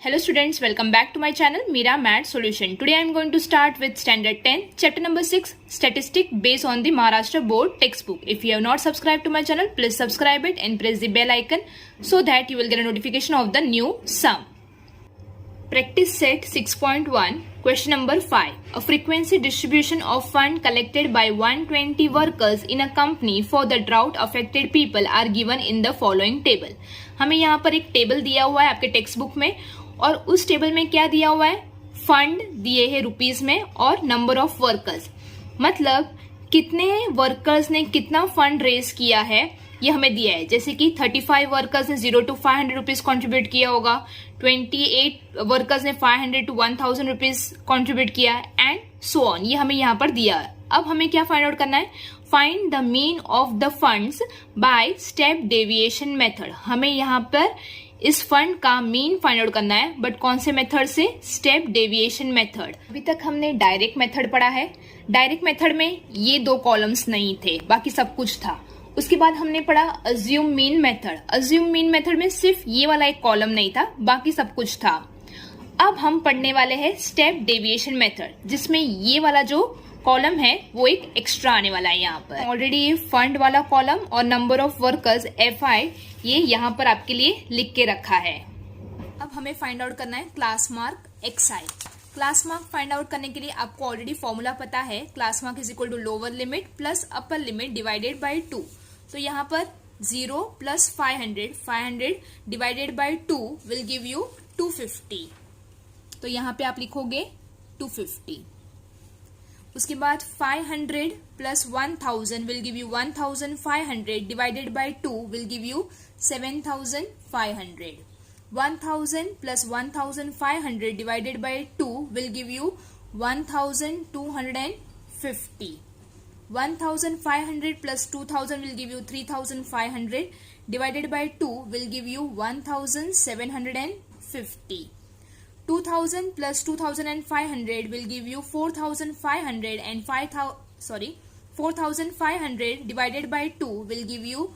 Hello students, welcome back to my channel Mira Math Solution. Today I am going to start with standard 10 chapter number 6 statistic based on the Maharashtra board textbook. If you have not subscribed to my channel, please subscribe it and press the bell icon so that you will get a notification of the new sum. Practice set 6.1 question number 5. A frequency distribution of fund collected by 120 workers in a company for the drought affected people are given in the following table. हमें यहाँ पर एक table दिया हुआ है आपके text book में और उस टेबल में क्या दिया हुआ है, फंड दिए हैं रुपीस में और नंबर ऑफ वर्कर्स, मतलब कितने वर्कर्स ने कितना फंड रेज किया है ये हमें दिया है। जैसे कि 35 वर्कर्स ने 0 to 500 रुपीज कॉन्ट्रीब्यूट किया होगा, 28 वर्कर्स ने 500 to 1000 रुपीज कॉन्ट्रीब्यूट किया एंड सो ऑन, ये हमें यहाँ पर दिया है। अब हमें क्या फाइंड आउट करना है, find the mean of the funds by step deviation method. हमें यहाँ पर इस फंड का मीन फाइंड आउट करना है, बट कौन से मेथड से, स्टेप डेविएशन मेथड। अभी तक हमने डायरेक्ट मेथड पढ़ा है। डायरेक्ट मेथड में ये दो कॉलम्स नहीं थे, बाकी सब कुछ था। उसके बाद हमने पढ़ा assume mean method. Assume mean method में सिर्फ ये वाला एक कॉलम नहीं था, बाकी सब कुछ था। अब हम पढ़ने वाले हैं स्टेप डेविएशन मेथड, जिसमें ये वाला जो कॉलम है वो एक एक्स्ट्रा आने वाला है। यहाँ पर ऑलरेडी ये फंड वाला कॉलम और नंबर ऑफ वर्कर्स FI ये यहाँ पर आपके लिए लिख के रखा है। अब हमें फाइंड आउट करना है class mark XI। Class mark find out करने के लिए आपको ऑलरेडी फॉर्मूला पता है, class mark is equal to lower limit plus upper limit divided by 2। तो यहाँ पर 0 plus 500 divided by 2 will give you 250। तो यहाँ पे आप लिखोगे 250। उसके बाद 500 plus 1000 will give you 1500 divided by 2 will give you 7500। 1000 plus 1500 divided by 2 will give you 1250। 1500 plus 2000 will give you 3500 divided by 2 will give you 1750। 2000 plus 2500 will give you 4500 and 4500 divided by 2 will give you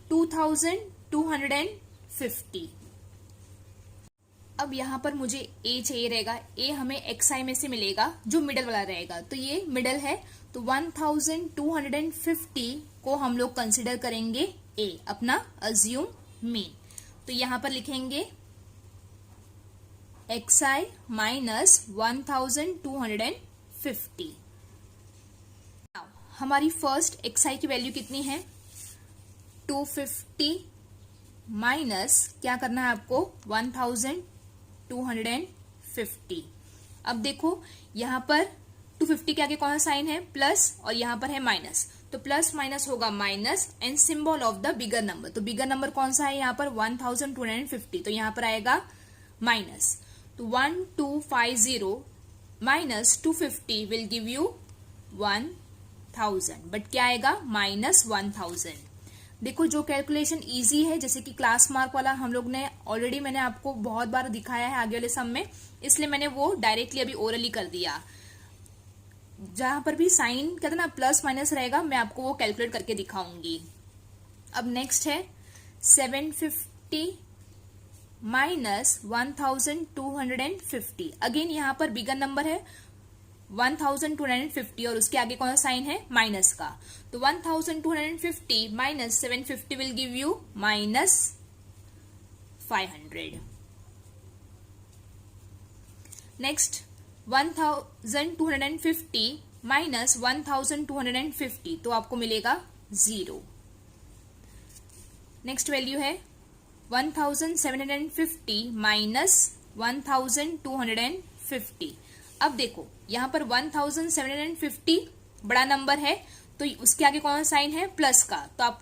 2250। अब यहाँ पर मुझे A चाहिए रहेगा, A हमें XI में से मिलेगा जो मिडल वाला रहेगा, तो ये मिडल है, तो 1250 को हम लोग कंसिडर करेंगे A, अपना अज्यूम मीन। तो यहाँ पर लिखेंगे XI माइनस 1250। हमारी फर्स्ट XI की वैल्यू कितनी है, 250 माइनस क्या करना है आपको 1250। अब देखो यहाँ पर 250 के आगे कौन सा साइन है, प्लस, और यहाँ पर है माइनस, तो प्लस माइनस होगा minus and symbol of the bigger number. तो बिगर नंबर कौन सा है यहाँ पर 1250, तो यहाँ पर आएगा माइनस। तो 1250 minus 250 will give you 1000, but क्या आएगा माइनस 1000। देखो जो कैलकुलेशन इजी है, जैसे कि क्लास मार्क वाला हम लोग ने ऑलरेडी मैंने आपको बहुत बार दिखाया है आगे वाले सम में, इसलिए मैंने वो डायरेक्टली अभी ओरली कर दिया। जहां पर भी साइन कहते हैं ना प्लस माइनस रहेगा, मैं आपको वो कैलकुलेट करके दिखाऊंगी। अब नेक्स्ट है 750 माइनस 1250। अगेन यहाँ पर बिगर नंबर है 1250 और उसके आगे कौन सा साइन है, माइनस का, तो 1250 minus 750 will give you minus 500। Next 1250 minus 1250, तो आपको मिलेगा 0। नेक्स्ट वैल्यू है 1750 माइनस 1250। अब देखो यहाँ पर 1750 बड़ा नंबर है, तो उसके आगे कौन सा साइन है, प्लस का, तो आप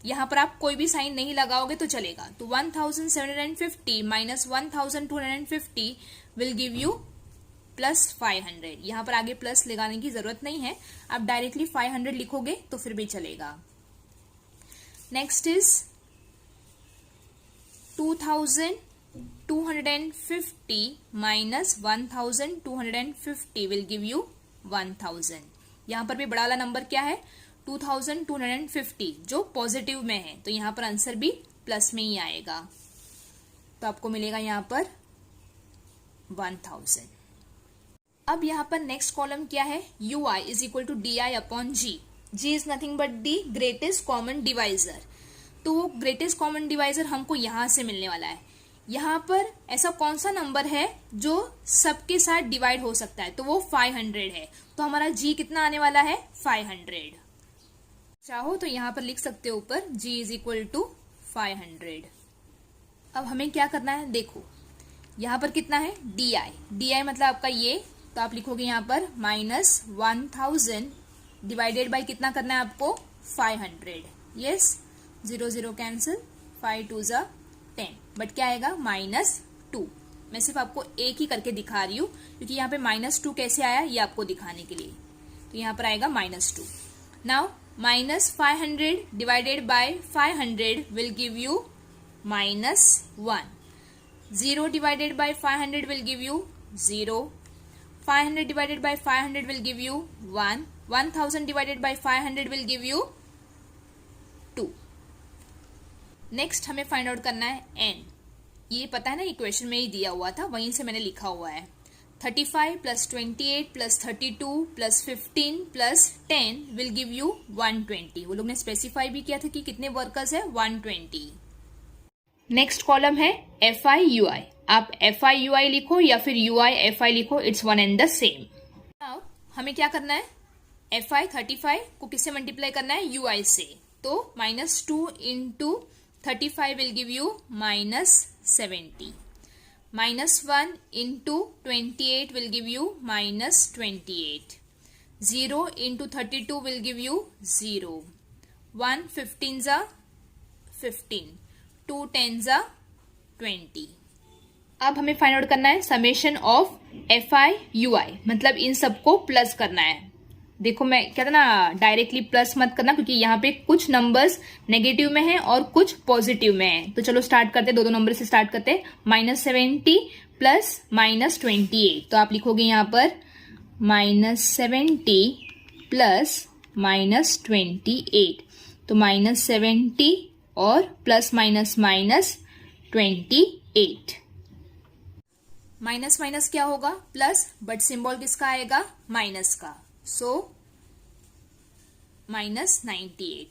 यहाँ पर आप कोई भी साइन नहीं लगाओगे तो चलेगा। तो 1750 minus 1250 will give you plus 500। यहाँ पर आगे प्लस लगाने की जरूरत नहीं है, आप डायरेक्टली 500 लिखोगे तो फिर भी चलेगा। Next is 2250 minus 1250 will give you 1000। यहाँ पर भी बड़ा वाला नंबर क्या है, 2250, जो पॉजिटिव में है, तो यहाँ पर आंसर भी प्लस में ही आएगा। तो आपको मिलेगा यहाँ पर 1000। अब यहाँ पर नेक्स्ट कॉलम क्या है, ui is equal to d i upon g. G is nothing but the greatest common divisor. तो वो ग्रेटेस्ट कॉमन डिवाइजर हमको यहां से मिलने वाला है। यहाँ पर ऐसा कौन सा नंबर है जो सबके साथ डिवाइड हो सकता है, तो वो 500 है। तो हमारा जी कितना आने वाला है, 500। चाहो तो यहाँ पर लिख सकते हो ऊपर g इज इक्वल टू 500। अब हमें क्या करना है, देखो यहाँ पर कितना है, डी आई मतलब आपका ये, तो आप लिखोगे यहाँ पर -1000 डिवाइडेड बाई कितना करना है आपको, 500। यस, 0 0 कैंसिल, 5 2 ज़ा 10, बट क्या आएगा -2। मैं सिर्फ आपको एक ही करके दिखा रही हूँ क्योंकि यहाँ पे -2 कैसे आया ये आपको दिखाने के लिए। तो यहाँ पर आएगा -2। Now -500 divided by 500 will give you -1। 0 divided by 500 will give you 0. 500 divided by 500 will give you 1. 1000 divided by 500 will give you 2. Next हमें फाइंड आउट करना है n। ये पता है ना, इक्वेशन में ही दिया हुआ था, वहीं से मैंने लिखा हुआ है। 35 plus 28 plus 32 plus 15 plus 10 will give you 120। वो लोग ने स्पेसिफाई भी किया था कि कितने वर्कर्स है, 120। नेक्स्ट कॉलम है FI/UI। आप FI/UI लिखो या फिर UI/FI लिखो, it's one and the same. अब हमें क्या करना है, FI 35 को किससे मल्टीप्लाई करना है, UI से। तो -2 into 35 will give you -70। -1 into 28 will give you -28। 0 into 32 will give you 0। 1 15 ज़ा 15, 2 10 ज़ा 20। अब हमें फाइंड आउट करना है समेशन ऑफ FI/UI, मतलब इन सबको प्लस करना है। देखो मैं कहता ना, डायरेक्टली प्लस मत करना क्योंकि यहाँ पे कुछ नंबर्स नेगेटिव में है और कुछ पॉजिटिव में है। तो चलो स्टार्ट करते, दो नंबर से स्टार्ट करते। -70 प्लस -28, तो आप लिखोगे यहाँ पर -70 प्लस -28। तो -70 और प्लस माइनस -28। माइनस माइनस क्या होगा, प्लस, बट सिंबल किसका आएगा, माइनस का। सो -98।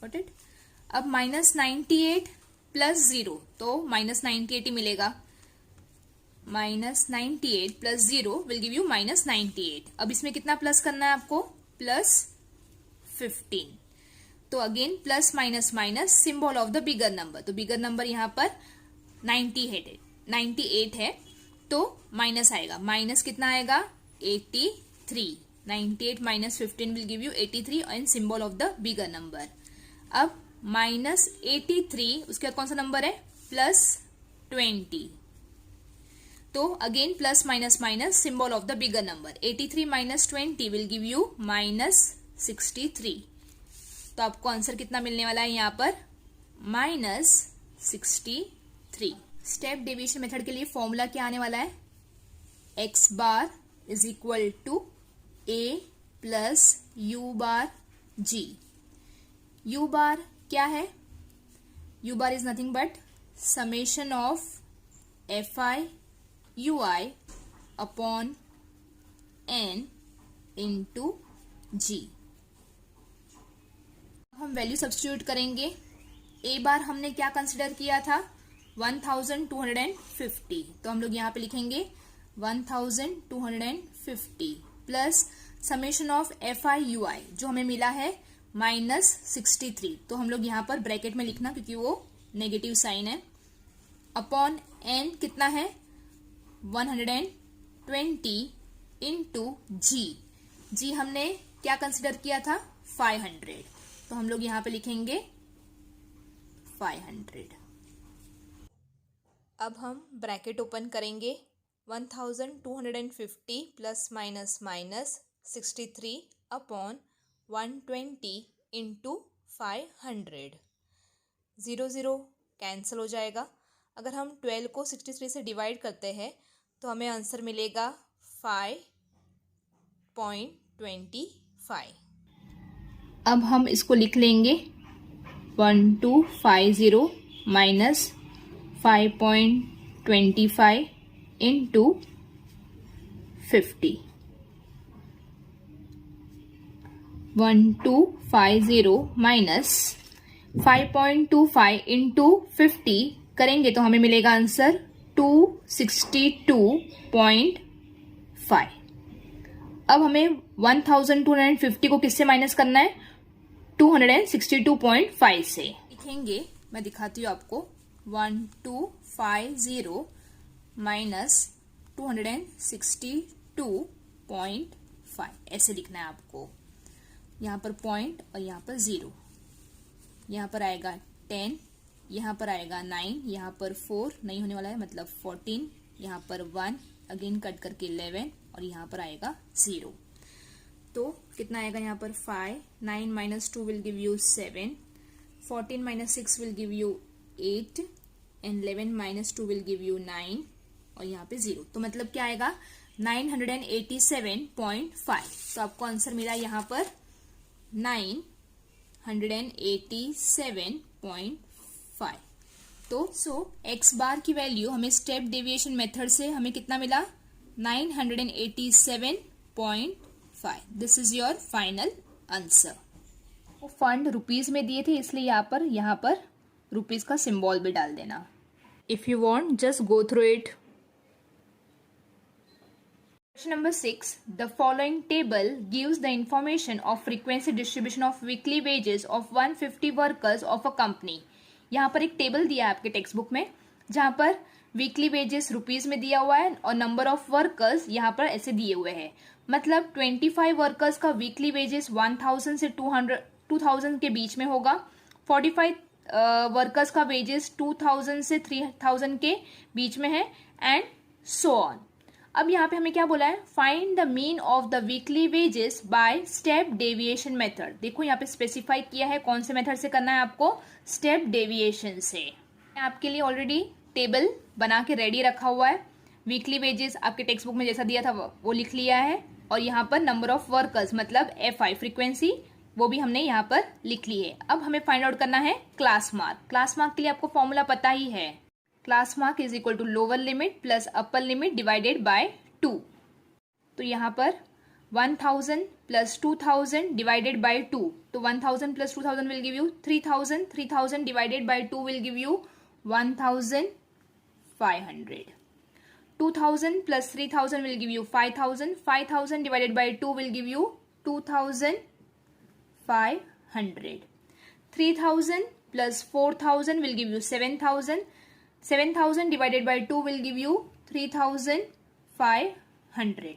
Got it. अब -98 प्लस 0, तो -98 ही मिलेगा। -98 प्लस 0 विल गिव यू -98। अब इसमें कितना प्लस करना है आपको, +15। तो again plus minus minus, symbol of the bigger number. तो बिगर नंबर यहाँ पर 98 है, तो माइनस आएगा। माइनस कितना आएगा, 83। 98 minus 15 will give you 83 and symbol of the bigger number. अब -83 उसके बाद कौन सा नंबर है, +20। तो again plus minus minus, symbol of the bigger number. 83 minus 20 will give you -63। तो आपको आंसर कितना मिलने वाला है यहाँ पर, -63। स्टेप डिवीजन मेथड के लिए फॉर्मूला क्या आने वाला है, x bar is equal to a plus u bar g। u bar क्या है, u bar is nothing but summation of FI/UI upon n into g। हम वैल्यू सब्स्टिट्यूट करेंगे। ए बार हमने क्या कंसिडर किया था, 1250। तो हम लोग यहाँ पे लिखेंगे 1250 प्लस समेशन ऑफ FI/UI जो हमें मिला है -63। तो हम लोग यहाँ पर ब्रैकेट में लिखना क्योंकि वो नेगेटिव साइन है। अपॉन n कितना है, 120 इंटू जी हमने क्या कंसिडर किया था, 500। तो हम लोग यहाँ पे लिखेंगे 500। अब हम ब्रैकेट ओपन करेंगे। 1250 plus minus minus 63 upon 120 into 500। 0 0 cancel हो जाएगा। अगर हम 12 को 63 से डिवाइड करते हैं तो हमें आंसर मिलेगा 5.25। अब हम इसको लिख लेंगे 1250 माइनस 5.25 इंटू 50. 1250 माइनस 5.25 इंटू 50 करेंगे तो हमें मिलेगा आंसर 262.5. अब हमें 1250 को किससे माइनस करना है? 262.5 से. लिखेंगे, मैं दिखाती हूँ आपको. 1250 माइनस 262.5 ऐसे लिखना है आपको. यहाँ पर पॉइंट और यहाँ पर 0. यहाँ पर आएगा 10, यहाँ पर आएगा 9, यहाँ पर 4 नहीं होने वाला है मतलब 14, यहाँ पर 1, अगेन कट करके 11 और यहाँ पर आएगा 0. तो कितना आएगा यहाँ पर? 5. 9 minus 2 will give you 7. 14 minus 6 will give you 8 and 11 minus 2 will give you 9 और यहाँ पे 0. तो मतलब क्या आएगा? 987.5. तो आपको आंसर मिला यहाँ पर 987.5. तो x बार की वैल्यू हमें स्टेप डेविएशन मेथड से हमें कितना मिला? 987.5. This is your final answer. वो फंड रुपीज में दिए थे इसलिए यहाँ पर रुपीज का सिंबल भी डाल देना. If you want just go through it. Question number 6. The following table gives the information of frequency distribution of weekly wages of 150 workers of a company. यहाँ पर एक टेबल दिया है आपके टेक्स्ट बुक में जहाँ पर वीकली वेजेस रुपीज में दिया हुआ है और नंबर ऑफ वर्कर्स यहाँ पर ऐसे दिए हुए हैं. मतलब 25 वर्कर्स का वीकली वेजेस 1000 से 2000 के बीच में होगा. 45 वर्कर्स का वेजेस 2000 से 3000 के बीच में है एंड सो ऑन. अब यहाँ पे हमें क्या बोला है? Find the mean of the weekly wages by step deviation method. देखो यहाँ पे स्पेसिफाई किया है कौन से मेथड से करना है आपको? स्टेप डेविएशन से. आपके लिए ऑलरेडी टेबल बना के रेडी रखा हुआ है. वीकली वेजेस आपके टेक्स्ट बुक में जैसा दिया था वो लिख लिया है और यहाँ पर नंबर ऑफ वर्कर्स मतलब FI फ्रीक्वेंसी वो भी हमने यहाँ पर लिख ली है. अब हमें फाइंड आउट करना है क्लास मार्क. क्लास मार्क के लिए आपको फॉर्मूला पता ही है. Class mark is equal to lower limit plus upper limit divided by 2. तो यहाँ पर 1000 प्लस 2000 डिवाइडेड बाय 2. तो 1000 plus 2000 will give you 3000. 3000 divided by 2 will give you 1500. 2000 plus 3000 will give you 5000. 5000 divided by 2 will give you 2500. 3000 plus 4000 will give you 7000. 7000 divided by 2 will give you 3500.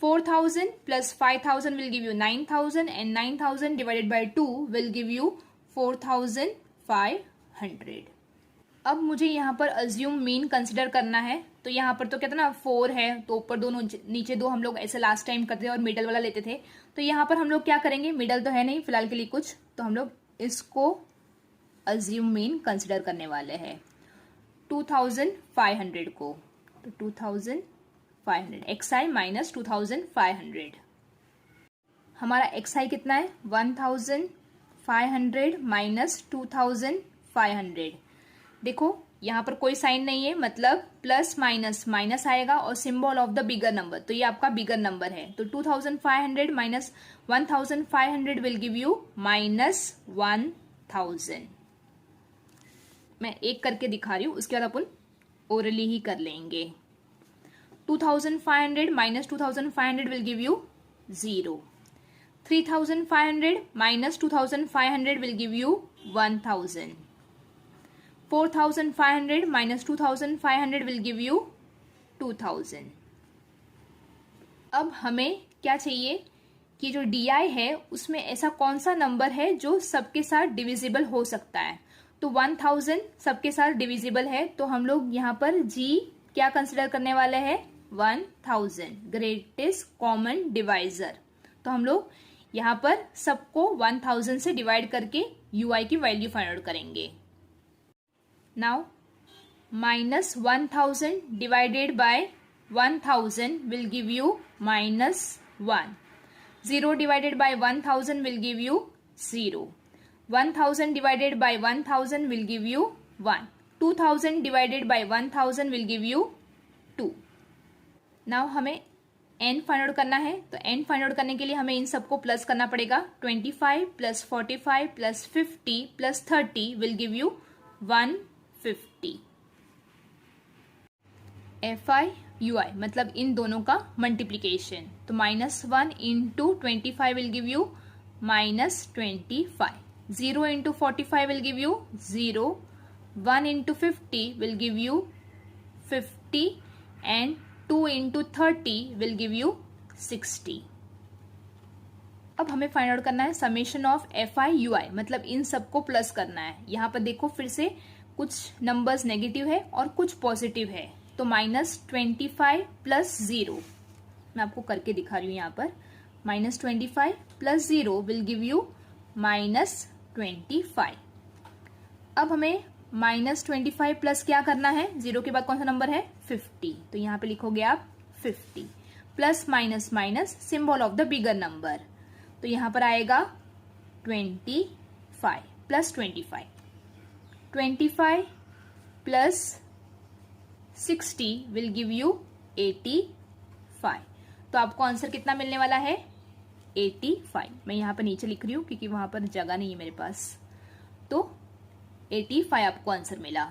4000 plus 5000 will give you 9000 and 9000 divided by 2 will give you 4500. अब मुझे यहाँ पर assume mean consider करना है. तो यहाँ पर तो कहते ना 4 है तो ऊपर दोनों नीचे 2 हम लोग ऐसे लास्ट टाइम करते थे और मिडल वाला लेते थे. तो यहाँ पर हम लोग क्या करेंगे? मिडल तो है नहीं फिलहाल के लिए कुछ, तो हम लोग इसको assume mean consider करने वाले हैं 2500 को. तो 2500 XI माइनस 2500. हमारा XI कितना है? 1500 माइनस 2500. देखो यहाँ पर कोई साइन नहीं है मतलब प्लस माइनस माइनस आएगा और symbol of the bigger number. तो ये आपका बिगर नंबर है. तो 2500 minus 1500 will give you minus 1000. मैं एक करके दिखा रही हूँ उसके बाद अपन ओरली ही कर लेंगे. 2500 minus 2500 will give you 0. 3500 minus 2500 will give you 1000. 4500 minus 2500 will give you 2000. अब हमें क्या चाहिए कि जो DI है उसमें ऐसा कौन सा नंबर है जो सबके साथ डिविजिबल हो सकता है. तो 1000 सबके साथ डिविजिबल है तो हम लोग यहाँ पर G क्या कंसिडर करने वाले हैं? 1000 ग्रेटेस्ट कॉमन डिवाइजर. तो हम लोग यहाँ पर सबको 1000 से डिवाइड करके UI की वैल्यू फाइंड आउट करेंगे. Now minus 1000 divided by 1000 will give you minus 1. 0 divided by 1000 will give you 0. 1000 divided by 1000 will give you 1. 2000 divided by 1000 will give you 2. Now हमें n फाइंड आउट करना है, तो n find out करने के लिए हमें इन सबको प्लस करना पड़ेगा। 25 plus 45 plus 50 plus 30 will give you 150। fi ui मतलब इन दोनों का मल्टीप्लीकेशन, तो -1 into 25 will give you -25, 0 into 45 will give you 0, 1 into 50 will give you 50 and 2 into 30 will give you 60। अब हमें फाइंड आउट करना है समेशन ऑफ fi ui मतलब इन सबको प्लस करना है। यहाँ पर देखो फिर से कुछ नंबर्स नेगेटिव है और कुछ पॉजिटिव है, तो -25 प्लस 0 मैं आपको करके दिखा रही हूँ। यहाँ पर -25 प्लस 0 विल गिव यू -25। अब हमें -25 प्लस क्या करना है, 0 के बाद कौन सा नंबर है 50, तो यहाँ पे लिखोगे आप 50 plus minus minus symbol of the bigger number, तो यहाँ पर आएगा 25 plus 25, 25 plus 60 will give you 85। तो आपको आंसर कितना मिलने वाला है 85। मैं यहाँ पर नीचे लिख रही हूँ क्योंकि वहां पर जगह नहीं है मेरे पास, तो 85 आपको आंसर मिला।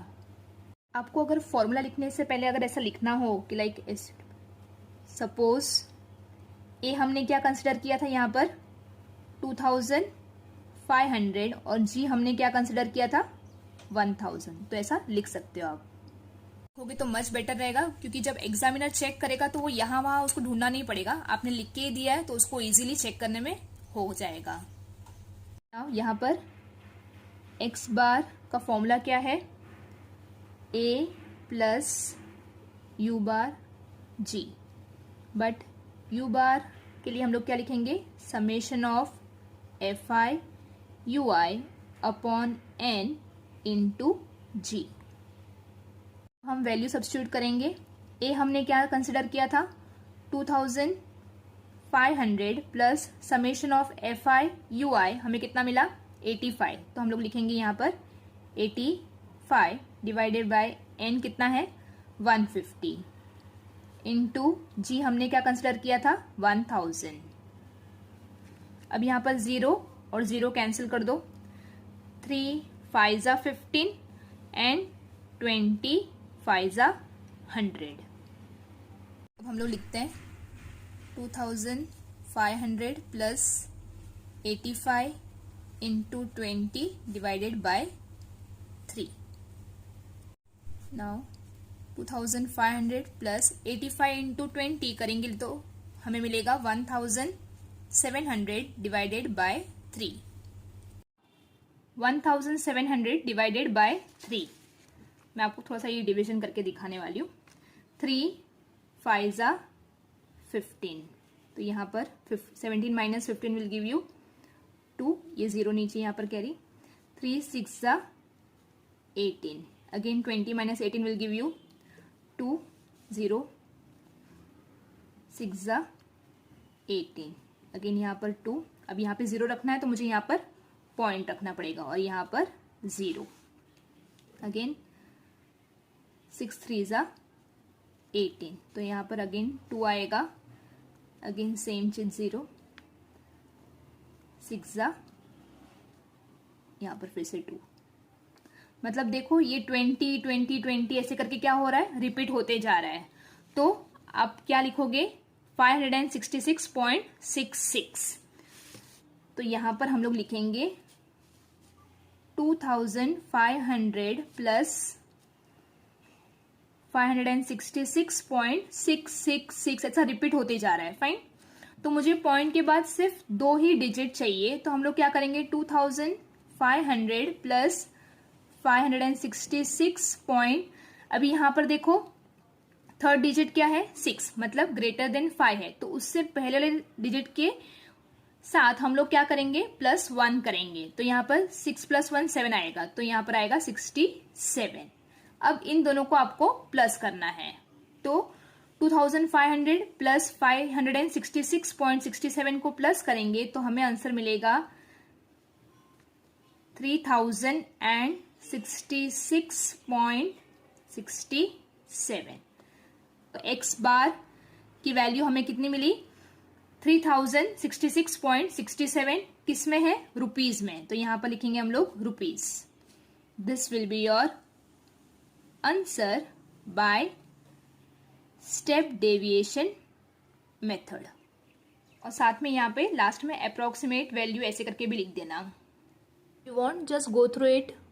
आपको अगर फॉर्मूला लिखने से पहले अगर ऐसा लिखना हो कि लाइक सपोज ए हमने क्या कंसिडर किया था यहाँ पर 2500 और जी हमने क्या कंसिडर किया था 1000, तो ऐसा लिख सकते हो आप, होगे तो मच बेटर रहेगा, क्योंकि जब एग्जामिनर चेक करेगा तो वो यहाँ वहां उसको ढूंढना नहीं पड़ेगा, आपने लिख के दिया है तो उसको इजीली चेक करने में हो जाएगा। यहाँ पर x बार का फॉर्मूला क्या है a plus u bar g, but u bar के लिए हम लोग क्या लिखेंगे summation of fi ui upon n into g. हम वैल्यू सब्स्टिट्यूट करेंगे, ए हमने क्या कंसिडर किया था 2500 plus summation of fi ui हमें कितना मिला 85, तो हम लोग लिखेंगे यहाँ पर 85 डिवाइडेड बाय n कितना है 150 इंटू जी हमने क्या कंसिडर किया था 1000। अब यहाँ पर 0 और 0 कैंसिल कर दो, 3 5 15 एंड 20 5 100। अब हम लोग लिखते हैं 2500 plus 85 into 20 divided by 3। Now 2500 plus 85 into 20 करेंगे तो हमें मिलेगा 1700 डिवाइडेड बाय 3, 1700 डिवाइडेड बाय 3। मैं आपको थोड़ा सा ये डिवीजन करके दिखाने वाली हूँ। 3 5 15, तो यहाँ पर 17 माइनस 15 विल गिव यू 2, ये 0 नीचे यहाँ पर carry, 3 6 18, again 20 minus 18 will give you 2, 0 6 18, again यहाँ पर 2, अब यहाँ पे 0 रखना है तो मुझे यहाँ पर पॉइंट रखना पड़ेगा और यहाँ पर 0, अगेन 6 3 18, तो यहाँ पर अगेन 2 आएगा, अगेन सेम चीज 0 6 यहाँ पर फिर से 2, मतलब देखो ये 20 20 20 ऐसे करके क्या हो रहा है रिपीट होते जा रहा है। तो आप क्या लिखोगे 566.66, तो यहां पर हम लोग लिखेंगे 2500 प्लस 566.666, ऐसा रिपीट होते जा रहा है। फाइन, तो मुझे पॉइंट के बाद सिर्फ 2 ही डिजिट चाहिए, तो हम लोग क्या करेंगे 2500 प्लस 566 पॉइंट, अभी यहां पर देखो थर्ड डिजिट क्या है 6, मतलब ग्रेटर देन 5 है, तो उससे पहले वाले डिजिट के साथ हम लोग क्या करेंगे +1 करेंगे, तो यहाँ पर 6 + 1 7 आएगा, तो यहाँ पर आएगा 67। अब इन दोनों को आपको प्लस करना है, तो 2500 प्लस 566.67 को प्लस करेंगे तो हमें आंसर मिलेगा 3066.67। तो x बार की वैल्यू हमें कितनी मिली 3066.67 किस में है, रुपीज में, तो यहां पर लिखेंगे हम लोग rupees. This will be your answer by step deviation method. और साथ में यहाँ पे लास्ट में अप्रोक्सीमेट वैल्यू ऐसे करके भी लिख देना। You want just go through it.